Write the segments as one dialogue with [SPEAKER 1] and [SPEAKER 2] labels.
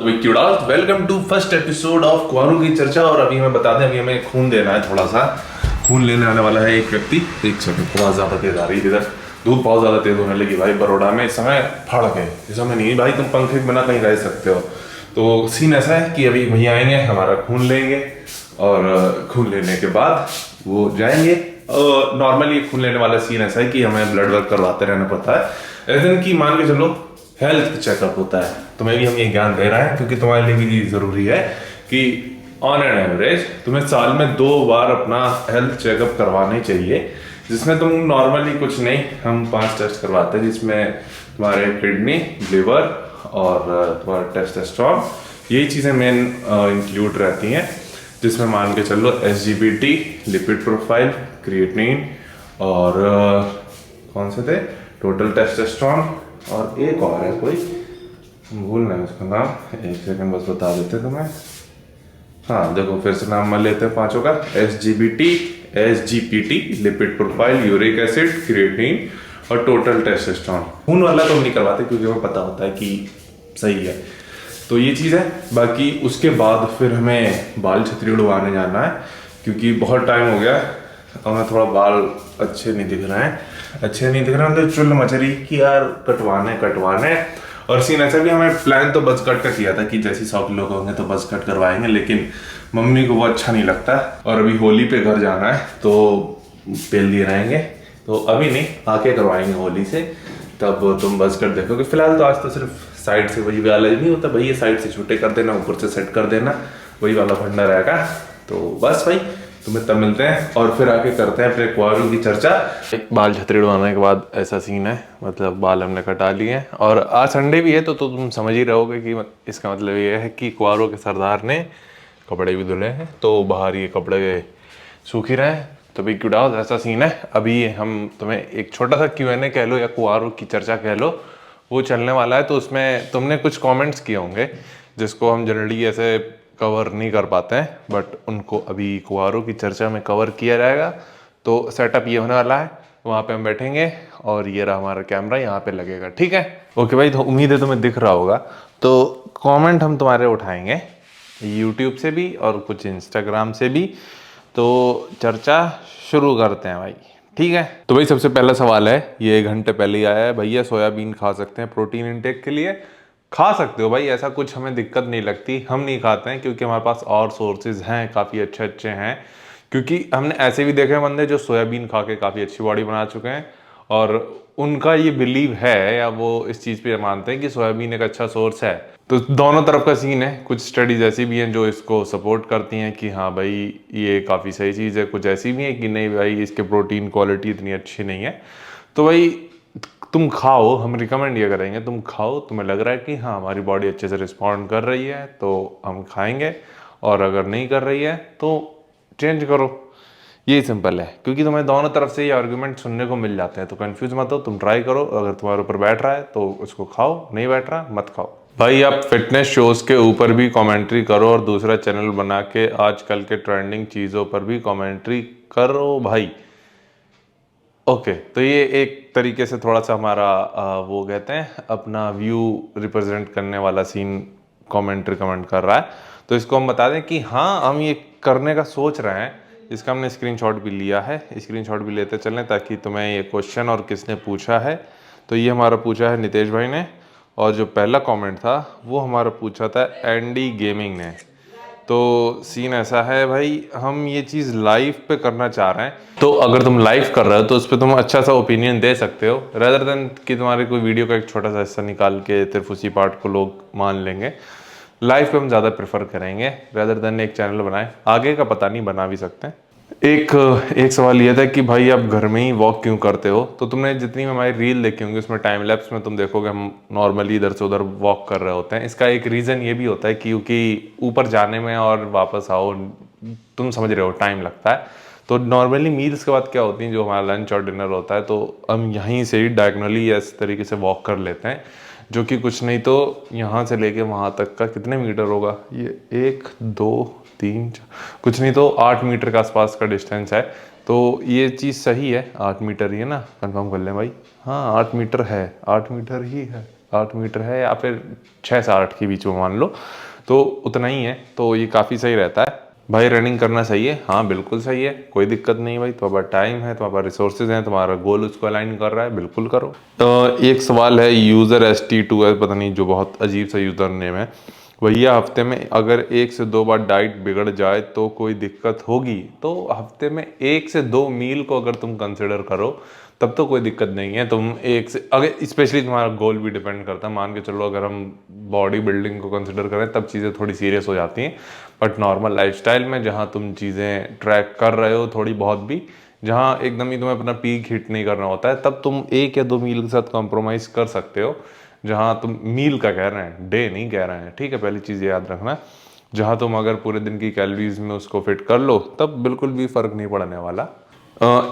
[SPEAKER 1] Welcome to first episode of कुआरों की चर्चा। और अभी हमें बता दें, अभी हमें खून देना है, थोड़ा सा खून लेने आने वाला है एक व्यक्ति। एक सेकंड, बहुत ज़्यादा तेज आ रही है इधर, धूप बहुत ज़्यादा तेज होने लगी भाई बड़ौदा में इस समय। फड़ के इस समय नहीं भाई, तुम पंखे के बिना कहीं रह सकते हो। तो सीन ऐसा है कि अभी भैया आएंगे, हमारा खून लेंगे और खून लेने के बाद वो जाएंगे। नॉर्मली खून लेने वाला सीन ऐसा है कि हमें ब्लड वर्क करवाते रहना पड़ता है। ऐसे कि मान के चलो हेल्थ चेकअप होता है, तुम्हें भी हम ये ज्ञान दे रहे हैं क्योंकि तुम्हारे लिए भी जरूरी है कि ऑन एन एवरेज तुम्हें साल में 2 बार अपना हेल्थ चेकअप करवाना चाहिए, जिसमें तुम नॉर्मली कुछ नहीं, हम 5 टेस्ट करवाते हैं जिसमें तुम्हारे किडनी, लिवर और तुम्हारा टेस्टोस्टेरोन, यही चीज़ें मेन इंक्लूड रहती हैं। जिसमें मान के चलो SGPT, लिपिड प्रोफाइल, क्रिएटिनिन और कौन से थे, टोटल टेस्टोस्टेरोन और एक और है कोई, भूल रहे हैं उसका नाम, एक सेकंड बस बता देते तुम्हें। हाँ देखो फिर से नाम मान लेते हैं पांचों का, SGPT, lipid profile, uric acid, creatinine और टोटल टेस्टोस्टेरोन। खून वाला तो हम नहीं करवाते क्योंकि हमें पता होता है कि सही है। तो ये चीज़ है। बाकी उसके बाद फिर हमें बाल छतरी उड़वाने जाना है क्योंकि बहुत टाइम हो गया और हमें थोड़ा बाल अच्छे नहीं दिख रहे हैं, मतलब चुल मच रही कि यार कटवाने। और सीन ऐसा भी, हमें प्लान तो बस कट का किया था कि जैसे 100 किलो होंगे तो बस कट करवाएंगे, लेकिन मम्मी को वो अच्छा नहीं लगता और अभी होली पे घर जाना है तो पेल दिए रहेंगे, तो अभी नहीं, आके करवाएंगे होली से, तब तुम बस कट देखोगे। फिलहाल तो आज तो सिर्फ साइड से वही वाला नहीं होता भाई, ये साइड से छोटे कर देना, ऊपर से सेट कर देना, वही वाला फंडा रहेगा। तो बस भाई तुम्हें तब मिलते हैं और फिर आके करते हैं अपने कुआरों की चर्चा। बाल छतरी उड़वाने के बाद ऐसा सीन है, मतलब बाल हमने कटा लिए हैं और आज संडे भी है तो तुम समझ ही रहोगे कि इसका मतलब ये है कि कुआरों के सरदार ने कपड़े भी धुले हैं, तो बाहर ये कपड़े सूख ही रहे हैं। तो भी क्यों डाउट, ऐसा सीन है। अभी हम तुम्हें एक छोटा सा Q&A कह लो या कुआरों की चर्चा कह लो, वो चलने वाला है। तो उसमें तुमने कुछ कमेंट्स किए होंगे जिसको हम जनरली ऐसे कवर नहीं कर पाते हैं, बट उनको अभी कुआरों की चर्चा में कवर किया जाएगा। तो सेटअप ये होने वाला है, वहाँ पे हम बैठेंगे और ये रहा हमारा कैमरा यहाँ पे लगेगा, ठीक है। ओके भाई, तो उम्मीद है तुम्हें दिख रहा होगा। तो कमेंट हम तुम्हारे उठाएंगे यूट्यूब से भी और कुछ इंस्टाग्राम से भी। तो चर्चा शुरू करते हैं भाई, ठीक है। तो भाई सबसे पहला सवाल है, ये 1 घंटे पहले ही आया है, भैया सोयाबीन खा सकते हैं प्रोटीन इंटेक के लिए? खा सकते हो भाई, ऐसा कुछ हमें दिक्कत नहीं लगती। हम नहीं खाते हैं क्योंकि हमारे पास और सोर्सेज हैं, काफ़ी अच्छे हैं। क्योंकि हमने ऐसे भी देखे हैं बंदे जो सोयाबीन खा के काफ़ी अच्छी बॉडी बना चुके हैं और उनका ये बिलीव है या वो इस चीज़ पे मानते हैं कि सोयाबीन एक अच्छा सोर्स है। तो दोनों तरफ का सीन है। कुछ स्टडीज ऐसी भी हैं जो इसको सपोर्ट करती हैं कि हाँ भाई ये काफ़ी सही चीज़ है, कुछ ऐसी भी है कि नहीं भाई इसके प्रोटीन क्वालिटी इतनी अच्छी नहीं है। तो भाई तुम खाओ, हम रिकमेंड ये करेंगे तुम खाओ, तुम्हें लग रहा है कि हाँ हमारी बॉडी अच्छे से रिस्पॉन्ड कर रही है तो हम खाएंगे, और अगर नहीं कर रही है तो चेंज करो। ये सिंपल है, क्योंकि तुम्हें दोनों तरफ से ये आर्गुमेंट सुनने को मिल जाते हैं। तो कंफ्यूज मत हो, तुम ट्राई करो, अगर तुम्हारे ऊपर बैठ रहा है तो उसको खाओ, नहीं बैठ रहा मत खाओ। भाई आप फिटनेस शोज के ऊपर भी कमेंट्री करो और दूसरा चैनल बना के आजकल के ट्रेंडिंग चीज़ों पर भी कमेंट्री करो भाई। ओके, तो ये एक तरीके से थोड़ा सा हमारा वो कहते हैं अपना व्यू रिप्रेजेंट करने वाला सीन कमेंट्री कमेंट कर रहा है। तो इसको हम बता दें कि हाँ हम ये करने का सोच रहे हैं। इसका हमने स्क्रीनशॉट भी लिया है, स्क्रीनशॉट भी लेते चलें ताकि तुम्हें ये क्वेश्चन और किसने पूछा है। तो ये हमारा पूछा है नितेश भाई ने, और जो पहला कमेंट था वो हमारा पूछा था एंडी गेमिंग ने। तो सीन ऐसा है भाई, हम ये चीज़ लाइव पे करना चाह रहे हैं, तो अगर तुम लाइव कर रहे हो तो उस पर तुम अच्छा सा ओपिनियन दे सकते हो, रेदर देन कि तुम्हारे कोई वीडियो का एक छोटा सा हिस्सा निकाल के सिर्फ उसी पार्ट को लोग मान लेंगे। लाइव पे हम ज़्यादा प्रेफर करेंगे रेदर देन एक चैनल बनाए, आगे का पता नहीं बना भी सकते हैं। एक सवाल ये था कि भाई आप घर में ही वॉक क्यों करते हो? तो तुमने जितनी हमारी रील देखी होंगी उसमें टाइम लैप्स में तुम देखोगे हम नॉर्मली इधर से उधर वॉक कर रहे होते हैं। इसका एक रीज़न ये भी होता है क्योंकि ऊपर जाने में और वापस आओ, तुम समझ रहे हो, टाइम लगता है। तो नॉर्मली मील्स के बाद क्या होती है, जो हमारा लंच और डिनर होता है, तो हम यहीं से ही डायगोनली इस तरीके से वॉक कर लेते हैं, जो कि कुछ नहीं तो यहाँ से लेके वहाँ तक का कितने मीटर होगा, ये 1 2 3 4, कुछ नहीं तो 8 मीटर के आसपास का डिस्टेंस है। तो ये चीज़ सही है, 8 मीटर ही है ना, कंफर्म कर लें भाई। हाँ 8 मीटर है, 8 मीटर ही है, 8 मीटर है या फिर 6 से 8 के बीच में मान लो, तो उतना ही है। तो ये काफ़ी सही रहता है भाई। रनिंग करना सही है, हाँ बिल्कुल सही है, कोई दिक्कत नहीं भाई। तुम्हारे पास टाइम है, तुम्हारे पास रिसोर्सेज हैं, तुम्हारा गोल उसको अलाइन कर रहा है, बिल्कुल करो। एक सवाल है यूज़र ST2 पता नहीं, जो बहुत अजीब सा यूज़र नेम है। भैया हफ्ते में अगर 1 से 2 बार डाइट बिगड़ जाए तो कोई दिक्कत होगी? तो हफ्ते में 1 से 2 मील को अगर तुम कंसिडर करो तब तो कोई दिक्कत नहीं है। तुम एक से, अगर स्पेशली तुम्हारा गोल भी डिपेंड करता है, मान के चलो अगर हम बॉडी बिल्डिंग को कंसिडर करें तब चीज़ें थोड़ी सीरियस हो जाती हैं। बट नॉर्मल लाइफस्टाइल में जहाँ तुम चीज़ें ट्रैक कर रहे हो थोड़ी बहुत भी, जहाँ एकदम ही तुम्हें अपना पीक हिट नहीं करना होता है, तब तुम 1 या 2 मील के साथ कॉम्प्रोमाइज़ कर सकते हो। जहाँ तुम मील का कह रहे हैं, डे नहीं कह रहे हैं, ठीक है, पहली चीज़ याद रखना। जहाँ तुम अगर पूरे दिन की कैलोरीज में उसको फिट कर लो तब बिल्कुल भी फ़र्क नहीं पड़ने वाला।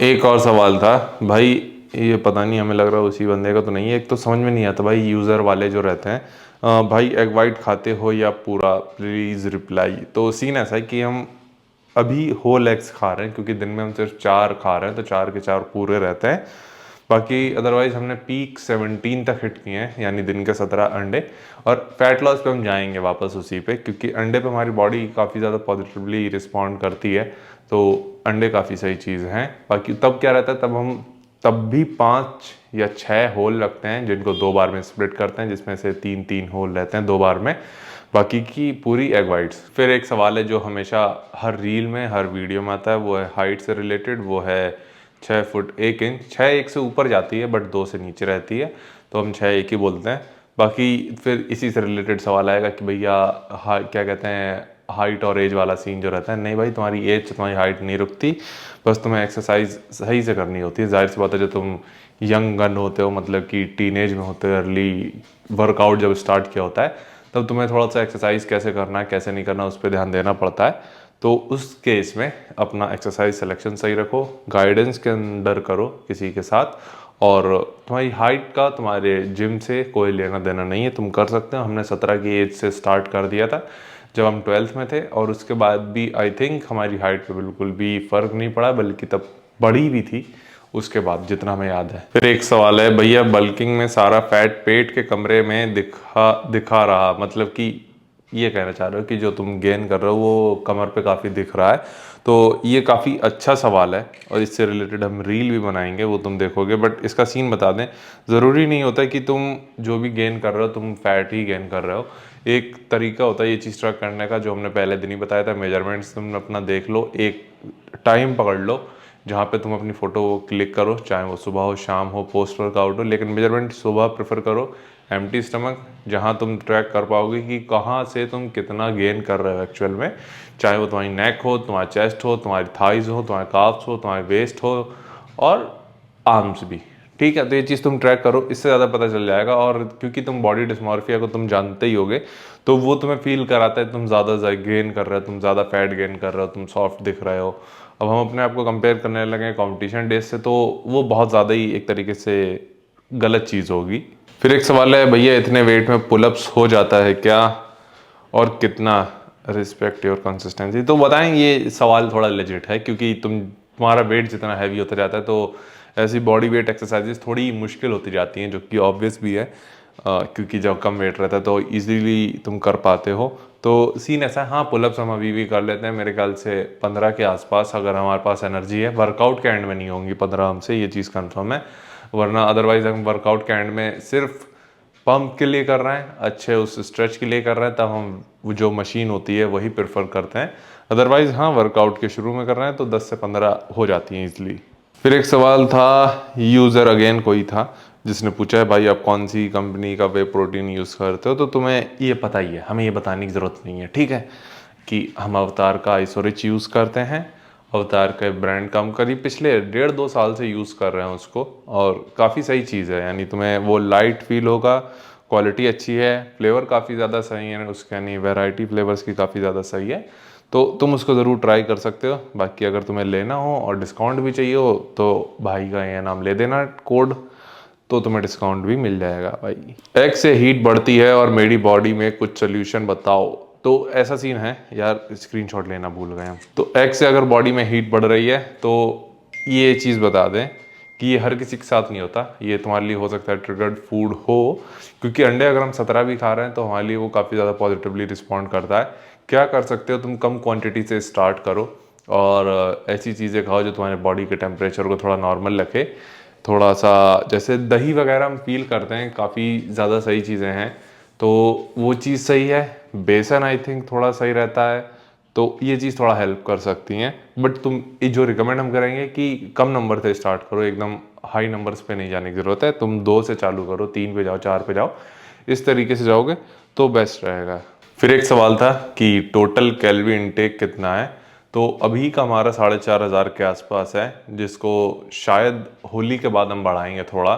[SPEAKER 1] एक और सवाल था भाई, ये पता नहीं, हमें लग रहा है उसी बंदे का तो नहीं है। एक तो समझ में नहीं आता भाई, यूज़र वाले जो रहते हैं, भाई एग वाइट खाते हो या पूरा, प्लीज़ रिप्लाई। तो सीन ऐसा है कि हम अभी होल एग्स खा रहे हैं, क्योंकि दिन में हम सिर्फ 4 खा रहे हैं, तो 4 के 4 पूरे रहते हैं। बाकी अदरवाइज हमने पीक 17 तक हिट किए हैं, यानी दिन के 17 अंडे। और फैट लॉस पे हम जाएंगे वापस उसी पे, क्योंकि अंडे पे हमारी बॉडी काफ़ी ज़्यादा पॉजिटिवली रिस्पॉन्ड करती है। तो अंडे काफ़ी सही चीज़ हैं। बाकी तब क्या रहता है, तब हम तब भी 5 या 6 होल रखते हैं, जिनको 2 बार में स्प्लिट करते हैं, जिसमें से 3-3 होल रहते हैं 2 बार में, बाकी की पूरी एग वाइट्स। फिर एक सवाल है जो हमेशा हर रील में हर वीडियो में आता है, वो है हाइट से रिलेटेड। वो है 6 फुट 1 इंच। 6 1 से ऊपर जाती है बट 2 से नीचे रहती है, तो हम 6 1 ही बोलते हैं। बाकी फिर इसी से रिलेटेड सवाल आएगा कि भैया क्या कहते हैं, हाइट और एज वाला सीन जो रहता है। नहीं भाई, तुम्हारी एज से तुम्हारी हाइट नहीं रुकती, बस तुम्हें एक्सरसाइज सही से करनी होती है। जाहिर सी बात है, जब तुम यंग गन होते हो, मतलब कि टीनेज में होते हो, अर्ली वर्कआउट जब स्टार्ट किया होता है, तब तुम्हें थोड़ा सा एक्सरसाइज कैसे करना है कैसे नहीं करना उस पर ध्यान देना पड़ता है। तो उस केस में अपना एक्सरसाइज सिलेक्शन सही रखो, गाइडेंस के अंडर करो किसी के साथ। और तुम्हारी हाइट का तुम्हारे जिम से कोई लेना देना नहीं है, तुम कर सकते हो। हमने 17 की एज से स्टार्ट कर दिया था जब हम 12th में थे, और उसके बाद भी आई थिंक हमारी हाइट पे बिल्कुल भी फ़र्क नहीं पड़ा, बल्कि तब बढ़ी भी थी उसके बाद, जितना हमें याद है। फिर एक सवाल है भैया, बल्किंग में सारा फैट पेट के कमरे में दिखा रहा, मतलब कि ये कहना चाह रहे हो कि जो तुम गेन कर रहे हो वो कमर पे काफ़ी दिख रहा है? तो ये काफ़ी अच्छा सवाल है, और इससे रिलेटेड हम रील भी बनाएंगे, वो तुम देखोगे। बट इसका सीन बता दें, ज़रूरी नहीं होता कि तुम जो भी गेन कर रहे हो तुम फैट ही गेन कर रहे हो। एक तरीका होता है ये चीज़ ट्रैक करने का, जो हमने पहले दिन ही बताया था। मेजरमेंट्स तुम अपना देख लो, एक टाइम पकड़ लो जहाँ पे तुम अपनी फ़ोटो क्लिक करो, चाहे वो सुबह हो शाम हो, पोस्ट वर्कआउट हो, लेकिन मेजरमेंट सुबह प्रेफर करो, एम्प्टी स्टमक, जहाँ तुम ट्रैक कर पाओगे कि कहाँ से तुम कितना गेन कर रहे हो एक्चुअल में। चाहे वो तुम्हारी नेक हो, तुम्हारा चेस्ट हो, तुम्हारी थाइज हो, तुम्हारे काफ्स हो, तुम्हारे वेस्ट हो, और आर्म्स भी, ठीक है। तो ये चीज़ तुम ट्रैक करो, इससे ज़्यादा पता चल जाएगा। और क्योंकि तुम बॉडी डिस्मॉर्फिया को तुम जानते ही होगे, तो वो तुम्हें फील कराता है तुम ज़्यादा गेन कर रहे हो, तुम ज़्यादा फैट गेन कर रहे हो, तुम सॉफ्ट दिख रहे हो। अब हम अपने आप को कंपेयर करने लगे कंपटीशन डेज से, तो वो बहुत ज़्यादा ही एक तरीके से गलत चीज़ होगी। फिर एक सवाल है भैया, इतने वेट में पुलअप्स हो जाता है क्या, और कितना? Respect your consistency. तो बताएं, ये सवाल थोड़ा लेजिट है, क्योंकि तुम्हारा वेट जितना हैवी होता जाता है तो ऐसी बॉडी वेट एक्सरसाइजेस थोड़ी मुश्किल होती जाती हैं, जो कि ऑब्वियस भी है। क्योंकि जब कम वेट रहता है तो इजीली तुम कर पाते हो। तो सीन ऐसा है, हाँ पुलअप्स हम अभी भी कर लेते हैं, मेरे ख्याल से 15 के आसपास, अगर हमारे पास एनर्जी है। वर्कआउट के एंड में नहीं होंगी 15 हमसे, ये चीज़ कंफर्म है। वरना अदरवाइज हम वर्कआउट के एंड में सिर्फ पंप के लिए कर रहे हैं, अच्छे उस स्ट्रेच के लिए कर रहे हैं, तब हम वो जो मशीन होती है वही प्रेफर करते हैं। अदरवाइज हाँ, वर्कआउट के शुरू में कर रहे हैं तो 10 से 15 हो जाती हैं ईजिली। फिर एक सवाल था, यूज़र अगेन कोई था, जिसने पूछा है भाई आप कौन सी कंपनी का वे प्रोटीन यूज़ करते हो? तो तुम्हें ये पता ही है, हमें ये बताने की ज़रूरत नहीं है, ठीक है, कि हम अवतार का आइसोरिच यूज़ करते हैं। अवतार का ब्रांड का हम करीब पिछले 1.5-2 साल से यूज़ कर रहे हैं उसको, और काफ़ी सही चीज़ है। यानी तुम्हें वो लाइट फील होगा, क्वालिटी अच्छी है, फ्लेवर काफ़ी ज़्यादा सही है उसके, यानी वैरायटी फ्लेवर्स की काफ़ी ज़्यादा सही है। तो तुम उसको ज़रूर ट्राई कर सकते हो। बाकी अगर तुम्हें लेना हो और डिस्काउंट भी चाहिए हो तो भाई का ये नाम ले देना कोड, तो तुम्हें डिस्काउंट भी मिल जाएगा भाई। एग से हीट बढ़ती है और मेरी बॉडी में कुछ सोल्यूशन बताओ। तो ऐसा सीन है यार, स्क्रीनशॉट लेना भूल गए हम। तो एग से अगर बॉडी में हीट बढ़ रही है तो ये चीज़ बता दें कि ये हर किसी के साथ नहीं होता, ये तुम्हारे लिए हो सकता है ट्रिगर्ड फूड हो, क्योंकि अंडे अगर हम 17 भी खा रहे हैं तो हमारे लिए वो काफ़ी ज़्यादा पॉजिटिवली रिस्पॉन्ड करता है। क्या कर सकते हो तुम, कम क्वांटिटी से स्टार्ट करो और ऐसी चीज़ें खाओ जो तुम्हारे बॉडी के टेम्परेचर को थोड़ा नॉर्मल रखे। थोड़ा सा जैसे दही वगैरह हम फील करते हैं, काफ़ी ज़्यादा सही चीज़ें हैं, तो वो चीज़ सही है। बेसन आई थिंक थोड़ा सही रहता है, तो ये चीज़ थोड़ा हेल्प कर सकती हैं। बट तुम ये जो रिकमेंड हम करेंगे कि कम नंबर से स्टार्ट करो, एकदम हाई नंबर्स पे नहीं जाने की ज़रूरत है। तुम 2 से चालू करो, 3 पे जाओ, 4 पे जाओ, इस तरीके से जाओगे तो बेस्ट रहेगा। फिर एक सवाल था कि टोटल कैलोरी इनटेक कितना है, तो अभी का हमारा 4,500 के आसपास है, जिसको शायद होली के बाद हम बढ़ाएंगे। थोड़ा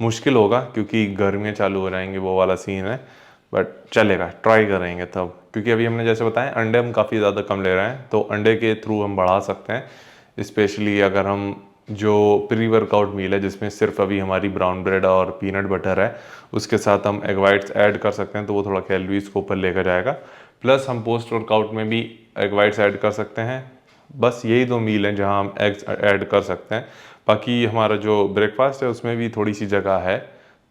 [SPEAKER 1] मुश्किल होगा क्योंकि गर्मियाँ चालू हो जाएंगी, वो वाला सीन है, बट चलेगा, ट्राई करेंगे तब। क्योंकि अभी हमने जैसे बताया अंडे हम काफ़ी ज़्यादा कम ले रहे हैं, तो अंडे के थ्रू हम बढ़ा सकते हैं। स्पेशली अगर हम जो प्री वर्कआउट मील है जिसमें सिर्फ अभी हमारी ब्राउन ब्रेड और पीनट बटर है, उसके साथ हम एग वाइट्स ऐड कर सकते हैं, तो वो थोड़ा कैलोरीज को ऊपर लेकर जाएगा। प्लस हम पोस्ट वर्कआउट में भी एग वाइट्स ऐड कर सकते हैं। बस यही 2 मील हैं जहां हम एग्स ऐड कर सकते हैं। बाकी हमारा जो ब्रेकफास्ट है उसमें भी थोड़ी सी जगह है,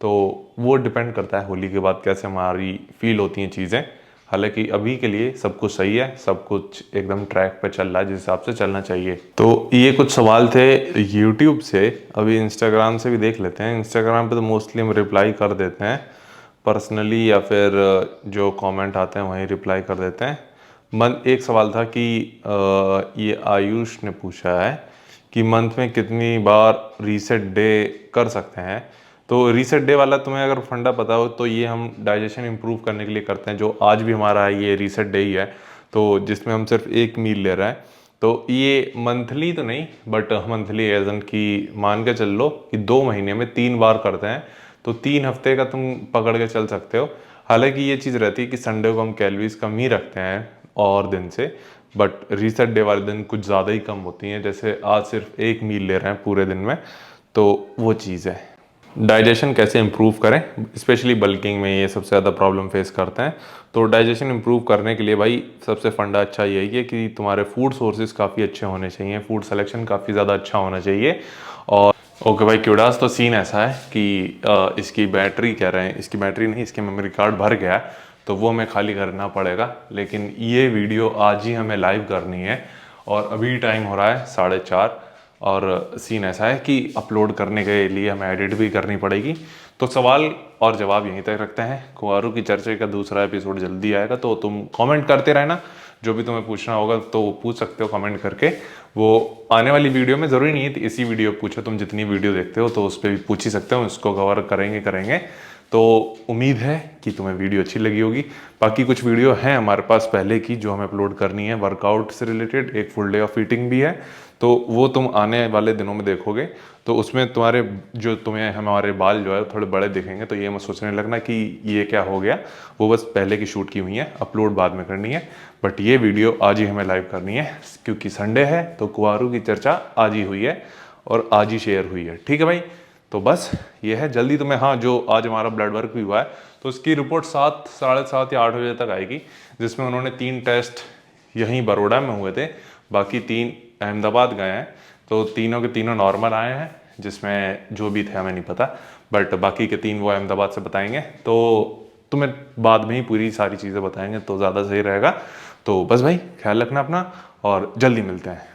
[SPEAKER 1] तो वो डिपेंड करता है होली के बाद कैसे हमारी फील होती हैं चीज़ें। हालांकि अभी के लिए सब कुछ सही है, सब कुछ एकदम ट्रैक पे चल रहा है जिस हिसाब से चलना चाहिए। तो ये कुछ सवाल थे यूट्यूब से, अभी इंस्टाग्राम से भी देख लेते हैं। इंस्टाग्राम पे तो मोस्टली हम रिप्लाई कर देते हैं पर्सनली, या फिर जो कमेंट आते हैं वहीं रिप्लाई कर देते हैं। एक सवाल था कि ये आयुष ने पूछा है कि मंथ में कितनी बार रीसेट डे कर सकते हैं। तो रीसेट डे वाला तुम्हें अगर फंडा पता हो तो ये हम डाइजेशन इम्प्रूव करने के लिए करते हैं। जो आज भी हमारा ये रीसेट डे ही है, तो जिसमें हम सिर्फ 1 मील ले रहे हैं। तो ये मंथली तो नहीं, बट मंथली एज एन की मान के चल लो कि 2 महीने में 3 बार करते हैं, तो 3 हफ्ते का तुम पकड़ के चल सकते हो। हालांकि ये चीज़ रहती है कि संडे को हम कैलोरीज कम ही रखते हैं और दिन से, बट रीसेट डे वाले दिन कुछ ज़्यादा ही कम होती हैं। जैसे आज सिर्फ 1 मील ले रहे हैं पूरे दिन में, तो वो चीज़ है। डाइजेशन कैसे इम्प्रूव करें, स्पेशली बल्किंग में ये सबसे ज़्यादा प्रॉब्लम फेस करते हैं। तो डाइजेशन इम्प्रूव करने के लिए भाई सबसे फंडा अच्छा यही है कि तुम्हारे फूड सोर्सेज काफ़ी अच्छे होने चाहिए, फूड सिलेक्शन काफ़ी ज़्यादा अच्छा होना चाहिए। और ओके भाई क्यूडास, तो सीन ऐसा है कि इसकी बैटरी कह रहे हैं, इसकी बैटरी नहीं, इसकी मेमोरी कार्ड भर गया है, तो वो हमें खाली करना पड़ेगा। लेकिन ये वीडियो आज ही हमें लाइव करनी है और अभी टाइम हो रहा है 4:30, और सीन ऐसा है कि अपलोड करने के लिए हमें एडिट भी करनी पड़ेगी। तो सवाल और जवाब यहीं तक रखते हैं। कुंवारों की चर्चा का दूसरा एपिसोड जल्दी आएगा, तो तुम कमेंट करते रहना, जो भी तुम्हें पूछना होगा तो पूछ सकते हो कमेंट करके। वो आने वाली वीडियो में, ज़रूरी नहीं है इसी वीडियो पूछो, तुम जितनी वीडियो देखते हो तो उस पर भी पूछ ही सकते हो, इसको कवर करेंगे। तो उम्मीद है कि तुम्हें वीडियो अच्छी लगी होगी। बाकी कुछ वीडियो हैं हमारे पास पहले की जो हमें अपलोड करनी है वर्कआउट से रिलेटेड, एक फुल डे ऑफ ईटिंग भी है, तो वो तुम आने वाले दिनों में देखोगे। तो उसमें तुम्हें हमारे बाल जो है थोड़े बड़े दिखेंगे, तो ये मत सोचने लगना कि ये क्या हो गया, वो बस पहले की शूट की हुई है, अपलोड बाद में करनी है। बट ये वीडियो आज ही हमें लाइव करनी है क्योंकि संडे है, तो कुंवारों की चर्चा आज ही हुई है और आज ही शेयर हुई है। ठीक है भाई, तो बस ये है। जल्दी तुम्हें, हाँ, जो आज हमारा ब्लड वर्क भी हुआ है तो उसकी रिपोर्ट 7, 7:30 या 8 बजे तक आएगी, जिसमें उन्होंने 3 टेस्ट यहीं बड़ौदा में हुए थे, बाकी 3 अहमदाबाद गए हैं। तो तीनों के तीनों नॉर्मल आए हैं, जिसमें जो भी थे हमें नहीं पता, बट बाकी के 3 वो अहमदाबाद से बताएंगे। तो तुम्हें बाद में ही पूरी सारी चीज़ें बताएंगे तो ज़्यादा सही रहेगा। तो बस भाई ख्याल रखना अपना और जल्दी मिलते हैं।